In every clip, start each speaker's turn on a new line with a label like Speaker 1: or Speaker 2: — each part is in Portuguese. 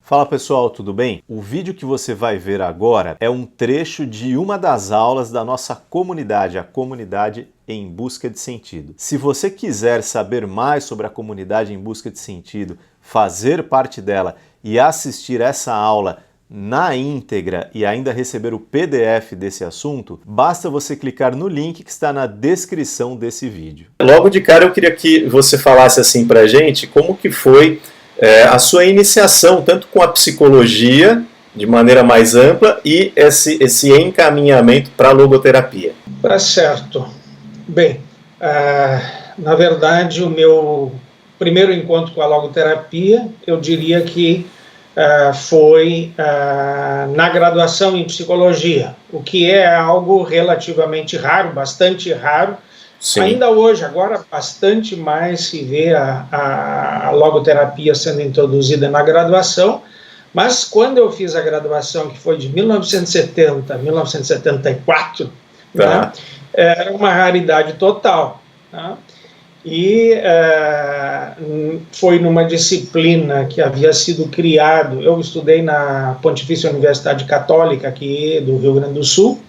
Speaker 1: Fala pessoal, tudo bem? O vídeo que você vai ver agora é um trecho de uma das aulas da nossa comunidade, a comunidade Em Busca de Sentido. Se você quiser saber mais sobre a comunidade Em Busca de Sentido, fazer parte dela e assistir essa aula na íntegra e ainda receber o PDF desse assunto, basta você clicar no link que está na descrição desse vídeo. Logo de cara eu queria que você falasse assim pra gente como que foi a sua iniciação, tanto com a psicologia, de maneira mais ampla, e esse encaminhamento para a logoterapia.
Speaker 2: Tá certo. Bem, na verdade, o meu primeiro encontro com a logoterapia, eu diria que foi na graduação em psicologia, o que é algo relativamente raro, bastante raro. Sim. Ainda hoje, agora, bastante mais se vê a logoterapia sendo introduzida na graduação, mas quando eu fiz a graduação, que foi de 1970 a 1974, né, era uma raridade total. Né, e foi numa disciplina que havia sido criado, eu estudei na Pontifícia Universidade Católica aqui do Rio Grande do Sul,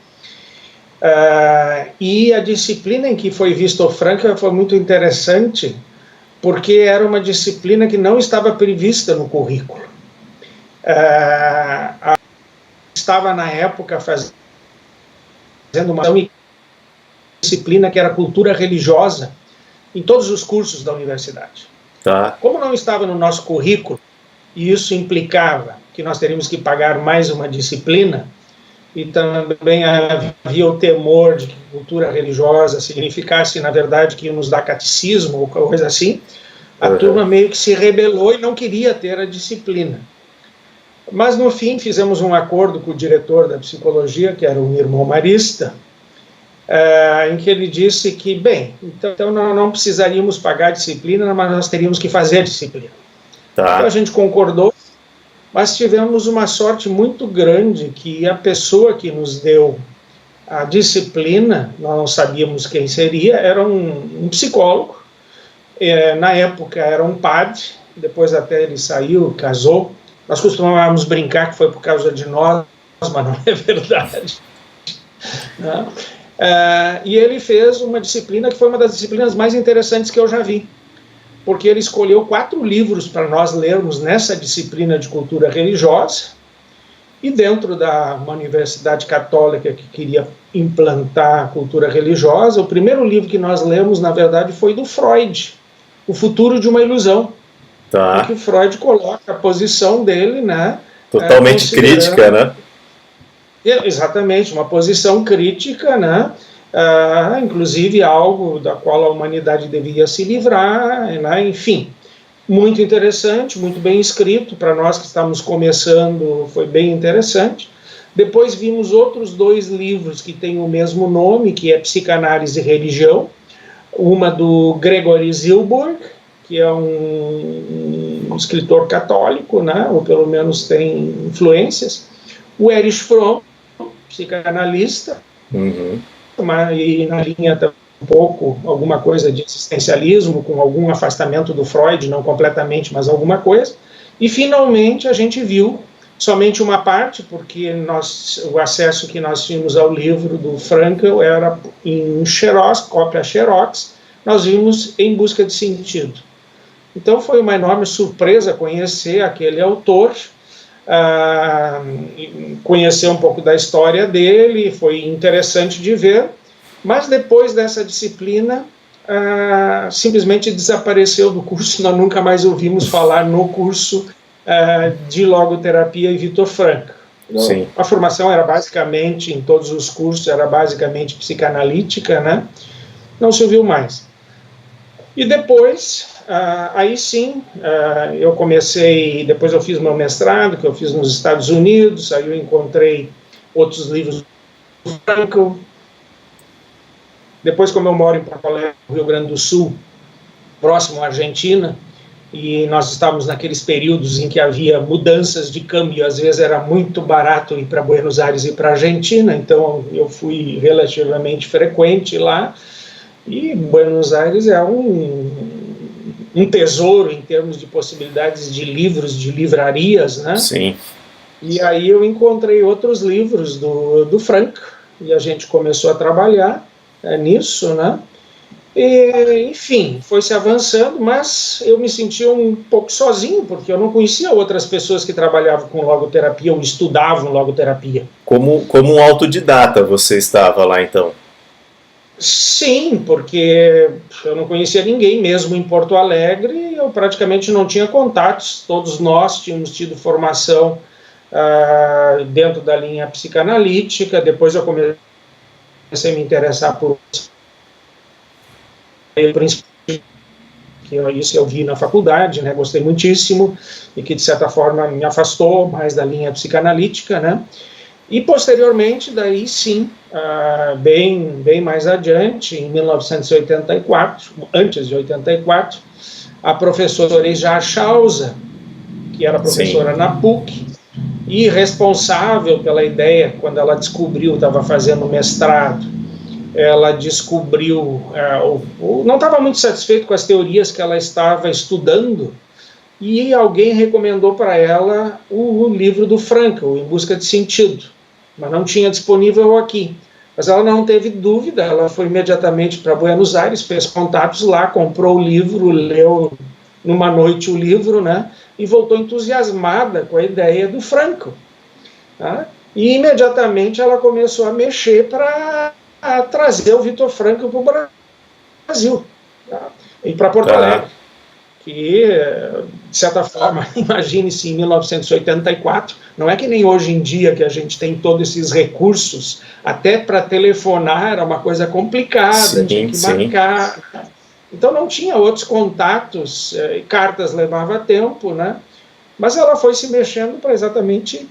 Speaker 2: e a disciplina em que foi visto o Frankl foi muito interessante, porque era uma disciplina que não estava prevista no currículo. Estava na época fazendo uma disciplina que era cultura religiosa em todos os cursos da universidade. Tá. Como não estava no nosso currículo, e isso implicava que nós teríamos que pagar mais uma disciplina, e também havia o temor de que cultura religiosa significasse, na verdade, que ia nos dar catecismo ou coisa assim, a turma meio que se rebelou e não queria ter a disciplina. Mas, no fim, fizemos um acordo com o diretor da psicologia, que era um irmão marista, em que ele disse que, bem, então não precisaríamos pagar a disciplina, mas nós teríamos que fazer a disciplina. Tá. Então a gente concordou, mas tivemos uma sorte muito grande que a pessoa que nos deu a disciplina, nós não sabíamos quem seria, era um psicólogo, na época era um padre, depois até ele saiu, casou, nós costumávamos brincar que foi por causa de nós, mas não é verdade. Né? E ele fez uma disciplina que foi uma das disciplinas mais interessantes que eu já vi, porque ele escolheu 4 livros para nós lermos nessa disciplina de cultura religiosa, e dentro da uma universidade católica que queria implantar a cultura religiosa, o primeiro livro que nós lemos, na verdade, foi do Freud, O Futuro de uma Ilusão, em que o Freud coloca a posição dele, né,
Speaker 1: totalmente crítica, né?
Speaker 2: Exatamente, uma posição crítica, né? Inclusive algo da qual a humanidade devia se livrar, né? Enfim, muito interessante, muito bem escrito, para nós que estamos começando foi bem interessante. Depois vimos outros 2 livros que têm o mesmo nome, que é Psicanálise e Religião, uma do Gregory Zilberg, que é um escritor católico, né? Ou pelo menos tem influências, o Erich Fromm, psicanalista, e na linha um pouco, alguma coisa de existencialismo, com algum afastamento do Freud, não completamente, mas alguma coisa, e finalmente a gente viu somente uma parte, porque o acesso que nós tínhamos ao livro do Frankl era em xerox, cópia xerox, nós vimos Em Busca de Sentido. Então foi uma enorme surpresa conhecer aquele autor, conhecer um pouco da história dele, foi interessante de ver, mas depois dessa disciplina simplesmente desapareceu do curso, nós nunca mais ouvimos falar no curso de logoterapia e Viktor Frankl. Sim. A formação era basicamente, em todos os cursos, era basicamente psicanalítica, né? Não se ouviu mais. E depois, aí sim, eu comecei, depois eu fiz meu mestrado, que eu fiz nos Estados Unidos, aí eu encontrei outros livros do Frankl. Depois, como eu moro em Porto Alegre, Rio Grande do Sul, próximo à Argentina, e nós estávamos naqueles períodos em que havia mudanças de câmbio, às vezes era muito barato ir para Buenos Aires e para a Argentina, então eu fui relativamente frequente lá, e Buenos Aires é um tesouro em termos de possibilidades de livros, de livrarias, né?
Speaker 1: Sim.
Speaker 2: E aí eu encontrei outros livros do Frank, e a gente começou a trabalhar nisso, né? E, enfim, foi se avançando, mas eu me sentia um pouco sozinho, porque eu não conhecia outras pessoas que trabalhavam com logoterapia ou estudavam logoterapia.
Speaker 1: Como um autodidata você estava lá, então?
Speaker 2: Sim, porque eu não conhecia ninguém, mesmo em Porto Alegre, eu praticamente não tinha contatos, todos nós tínhamos tido formação dentro da linha psicanalítica, depois eu comecei a me interessar por isso eu vi na faculdade, né, gostei muitíssimo, e que de certa forma me afastou mais da linha psicanalítica, né, e posteriormente, daí sim, bem mais adiante, em 1984, antes de 84, a professora Ija Schauser, que era professora na PUC, e responsável pela ideia, quando ela descobriu, estava fazendo mestrado, ela descobriu, não estava muito satisfeito com as teorias que ela estava estudando, e alguém recomendou para ela o livro do Frankl, Em Busca de Sentido, mas não tinha disponível aqui. Mas ela não teve dúvida, ela foi imediatamente para Buenos Aires, fez contatos lá, comprou o livro, leu numa noite o livro, né, e voltou entusiasmada com a ideia do Frankl. Tá? E imediatamente ela começou a mexer para trazer o Viktor Frankl para o Brasil, tá? E para Porto Alegre, que, de certa forma, imagine-se em 1984, não é que nem hoje em dia que a gente tem todos esses recursos, até para telefonar era uma coisa complicada, tinha que marcar, então não tinha outros contatos, cartas levava tempo, né? Mas ela foi se mexendo para exatamente,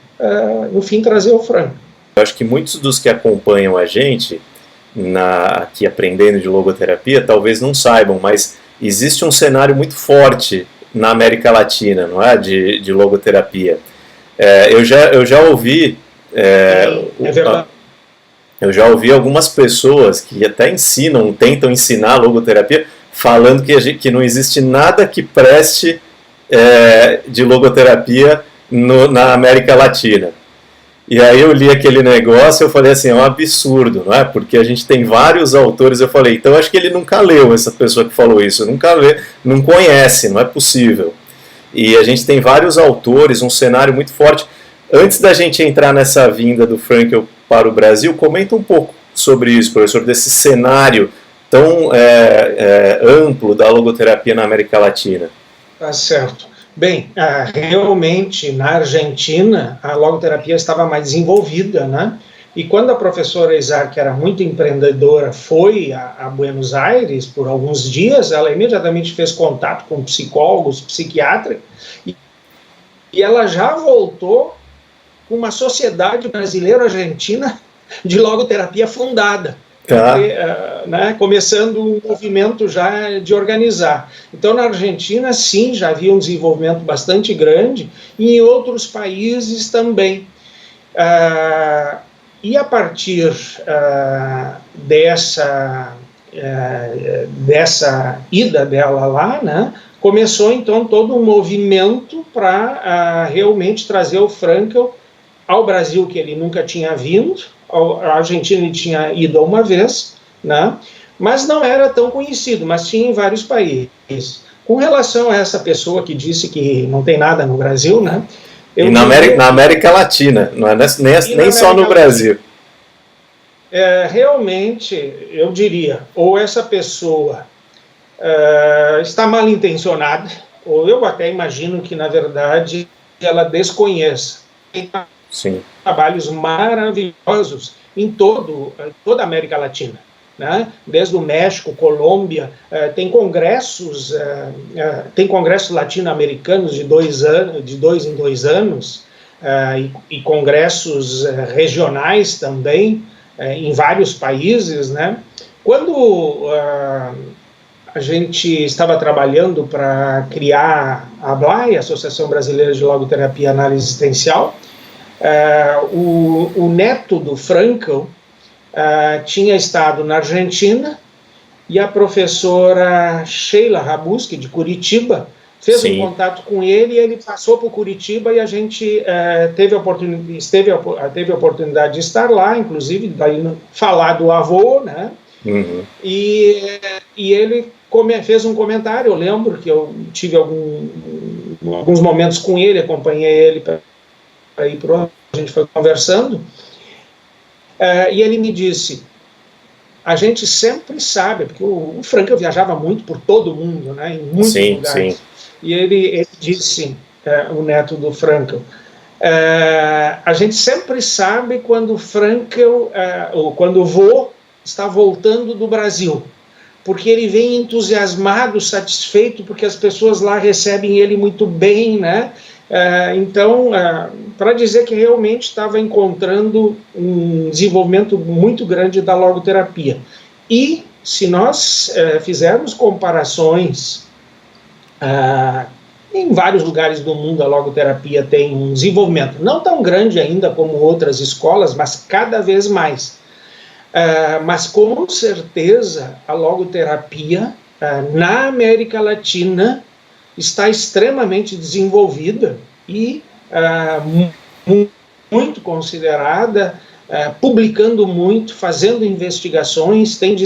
Speaker 2: no fim, trazer o Frankl.
Speaker 1: Eu acho que muitos dos que acompanham a gente aqui aprendendo de logoterapia talvez não saibam, mas existe um cenário muito forte na América Latina, não é, de logoterapia. Eu já ouvi eu já ouvi algumas pessoas que até tentam ensinar logoterapia, falando que não existe nada que preste de logoterapia na América Latina. E aí eu li aquele negócio e eu falei assim, é um absurdo, não é? Porque a gente tem vários autores, eu falei, então acho que ele nunca leu, essa pessoa que falou isso, nunca leu, não conhece, não é possível. E a gente tem vários autores, um cenário muito forte. Antes da gente entrar nessa vinda do Frankl para o Brasil, comenta um pouco sobre isso, professor, desse cenário tão amplo da logoterapia na América Latina.
Speaker 2: Tá certo. Bem, realmente na Argentina a logoterapia estava mais desenvolvida, né? E quando a professora Izar, que era muito empreendedora, foi a Buenos Aires por alguns dias, ela imediatamente fez contato com psicólogos, psiquiatras, e ela já voltou com uma sociedade brasileiro-argentina de logoterapia fundada. Né, começando um movimento já de organizar. Então, na Argentina, sim, já havia um desenvolvimento bastante grande, e em outros países também. E a partir dessa ida dela lá, né, começou, então, todo um movimento para realmente trazer o Frankl ao Brasil, que ele nunca tinha vindo. A Argentina ele tinha ido uma vez, né? Mas não era tão conhecido, mas tinha em vários países. Com relação a essa pessoa que disse que não tem nada no Brasil, né?
Speaker 1: E na América Latina, não é nem só no Brasil.
Speaker 2: Realmente, eu diria, ou essa pessoa está mal intencionada, ou eu até imagino que, na verdade, ela desconheça.
Speaker 1: Sim.
Speaker 2: Trabalhos maravilhosos em toda a América Latina, né? Desde o México, Colômbia, tem congressos latino-americanos de 2 em 2 anos, e congressos regionais também, em vários países, né? Quando a gente estava trabalhando para criar a ABLAE, Associação Brasileira de Logoterapia e Análise Existencial, o neto do Frankl tinha estado na Argentina e a professora Sheila Rabuski, de Curitiba, fez um contato com ele, e ele passou por Curitiba, e a gente teve a oportunidade de estar lá, inclusive, daí, falar do avô, né?
Speaker 1: Uhum.
Speaker 2: E ele fez um comentário. Eu lembro que eu tive alguns momentos com ele, acompanhei ele para ir para a gente foi conversando, e ele me disse: a gente sempre sabe, porque o Frankl viajava muito por todo mundo, né, em muitos lugares. Sim. E ele disse, o neto do Frankl, a gente sempre sabe quando o Frankl, ou quando o vô está voltando do Brasil, porque ele vem entusiasmado, satisfeito, porque as pessoas lá recebem ele muito bem, né? Então, para dizer que realmente estava encontrando um desenvolvimento muito grande da logoterapia. E se nós fizermos comparações, em vários lugares do mundo a logoterapia tem um desenvolvimento não tão grande ainda como outras escolas, mas cada vez mais. Mas com certeza a logoterapia na América Latina está extremamente desenvolvida e muito considerada, publicando muito, fazendo investigações, tem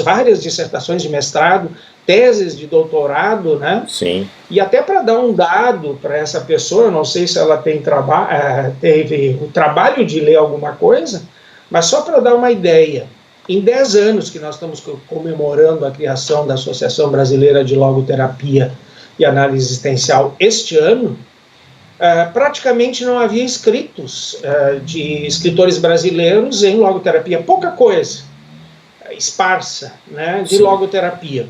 Speaker 2: várias dissertações de mestrado, teses de doutorado, né?
Speaker 1: Sim.
Speaker 2: E até para dar um dado para essa pessoa, não sei se ela teve o trabalho de ler alguma coisa, mas só para dar uma ideia, em 10 anos que nós estamos comemorando a criação da Associação Brasileira de Logoterapia e Análise Existencial este ano, praticamente não havia inscritos de escritores brasileiros em logoterapia, pouca coisa, esparsa, né, de logoterapia.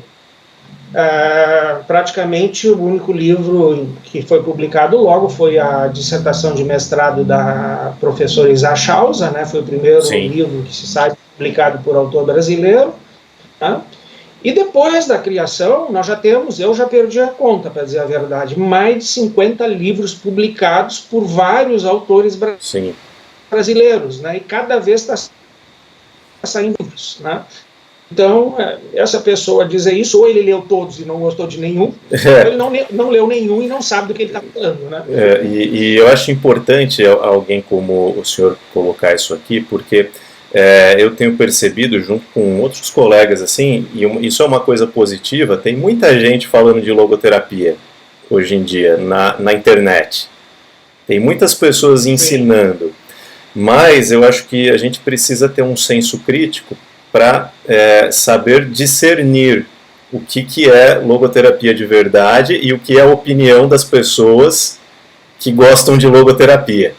Speaker 2: Praticamente o único livro que foi publicado logo foi a dissertação de mestrado da professora Isa Chausa, né, foi o primeiro livro que se sabe publicado por autor brasileiro, tá? E depois da criação, nós já temos, eu já perdi a conta, para dizer a verdade, mais de 50 livros publicados por vários autores brasileiros, né? E cada vez está saindo livros, né? Então, essa pessoa dizer isso, ou ele leu todos e não gostou de nenhum, ou ele não leu nenhum e não sabe do que ele está falando, né?
Speaker 1: E eu acho importante alguém como o senhor colocar isso aqui, porque eu tenho percebido, junto com outros colegas, assim, e isso é uma coisa positiva, tem muita gente falando de logoterapia hoje em dia na internet. Tem muitas pessoas ensinando, mas eu acho que a gente precisa ter um senso crítico para saber discernir o que é logoterapia de verdade e o que é a opinião das pessoas que gostam de logoterapia.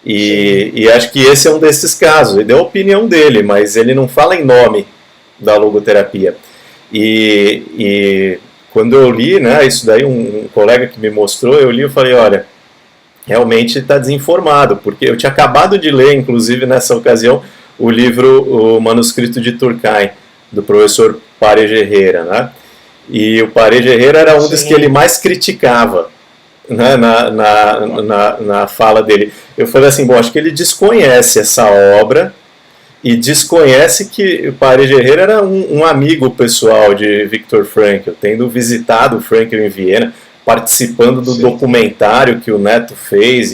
Speaker 1: E acho que esse é um desses casos. Ele deu a opinião dele, mas ele não fala em nome da logoterapia. E quando eu li, né, isso daí, um colega que me mostrou, eu li e falei, olha, realmente está desinformado, porque eu tinha acabado de ler, inclusive nessa ocasião, o livro O Manuscrito de Turkheim, do professor Pareja Herrera, né? E o Pareja Herrera era um dos que ele mais criticava, né, na fala dele. Eu falei assim, bom, acho que ele desconhece essa obra e desconhece que o Pareja Herrera era um amigo pessoal de Viktor Frankl, tendo visitado o Frankl em Viena, participando do documentário que o neto fez.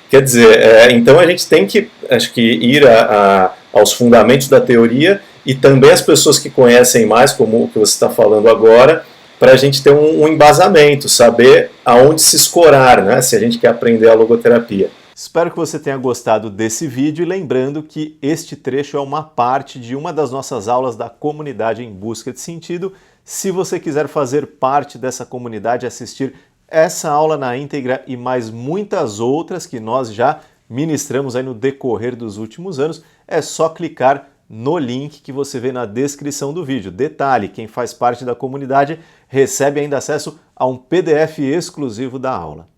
Speaker 1: Quer dizer, então a gente tem que, acho que, ir aos fundamentos da teoria e também as pessoas que conhecem mais, como o que você está falando agora, para a gente ter um embasamento, saber aonde se escorar, né, se a gente quer aprender a logoterapia. Espero que você tenha gostado desse vídeo e lembrando que este trecho é uma parte de uma das nossas aulas da comunidade Em Busca de Sentido. Se você quiser fazer parte dessa comunidade e assistir essa aula na íntegra e mais muitas outras que nós já ministramos aí no decorrer dos últimos anos, é só clicar no link que você vê na descrição do vídeo. Detalhe, quem faz parte da comunidade recebe ainda acesso a um PDF exclusivo da aula.